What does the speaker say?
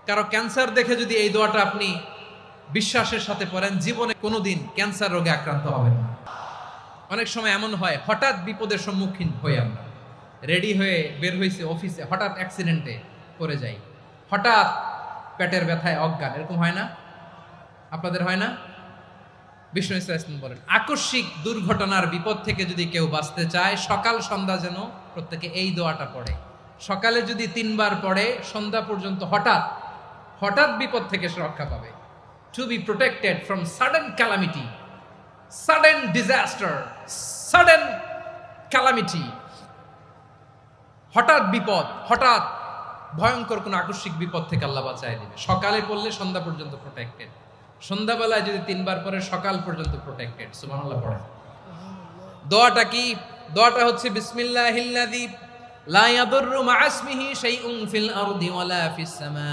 কারো ক্যান্সার দেখে যদি এই দোয়াটা আপনি বিশ্বাসের সাথে পড়েন, জীবনে কোনোদিন ক্যান্সার রোগে আক্রান্ত হবেন না। অনেক সময় এমন হয়, হঠাৎ বিপদের সম্মুখীন হই আমরা, রেডি হয়ে বের হয়েছে অফিসে, হঠাৎ অ্যাক্সিডেন্টে পড়ে যাই, হঠাৎ পেটের ব্যথায় অজ্ঞান, এরকম হয় না? আপনাদের হয় না? বিষ্ণু ইসলাম বলেন, আকস্মিক দুর্ঘটনার বিপদ থেকে যদি কেউ বাঁচতে চায়, সকাল সন্ধ্যা যেন প্রত্যেকে এই দোয়াটা পড়ে। সকালে যদি 3 বার পড়ে, সন্ধ্যা পর্যন্ত হঠাৎ হঠাৎ বিপদ থেকে সে রক্ষা পাবে। To be protected from sudden calamity, sudden disaster, sudden calamity, হঠাৎ বিপদ, হঠাৎ ভয়ঙ্কর কোন আকস্মিক বিপদ থেকে আল্লাহ বাঁচায় দিবে। সকালে পড়লে সন্ধ্যা পর্যন্ত প্রোটেক্টেড, সন্ধ্যাবেলায় যদি 3 বার পরে সকাল পর্যন্ত প্রোটেক্টেড। সুবহানাল্লাহ পড়ে। দোয়াটা কি? দোয়াটা হচ্ছে বিসমিল্লাহিল্লাযী লা ইয়াদুররু মা ইসমিহি শাইউন ফিল আরদি ওয়ালা ফিস সামা।